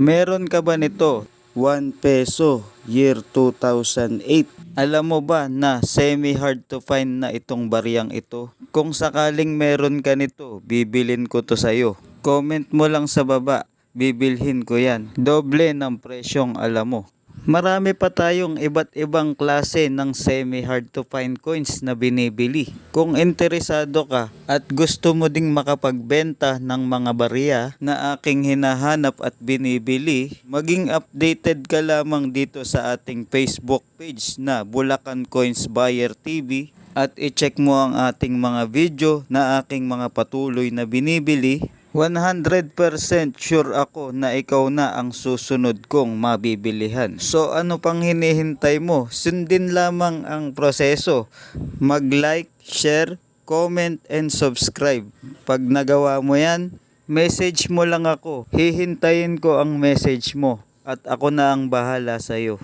Meron ka ba nito? 1 peso, year 2008. Alam mo ba na semi-hard to find na itong bariyang ito? Kung sakaling meron ka nito, bibilin ko to sa'yo. Comment mo lang sa baba, bibilhin ko yan. Doble ng presyong alam mo. Marami pa tayong iba't ibang klase ng semi-hard to find coins na binibili. Kung interesado ka at gusto mo ding makapagbenta ng mga barya na aking hinahanap at binibili, maging updated ka lamang dito sa ating Facebook page na Bulacan Coins Buyer TV at i-check mo ang ating mga video na aking mga patuloy na binibili. 100% sure ako na ikaw na ang susunod kong mabibilihan. So ano pang hinihintay mo? Sundin lamang ang proseso. Mag-like, share, comment, and subscribe. Pag nagawa mo yan, message mo lang ako. Hihintayin ko ang message mo at ako na ang bahala sa'yo.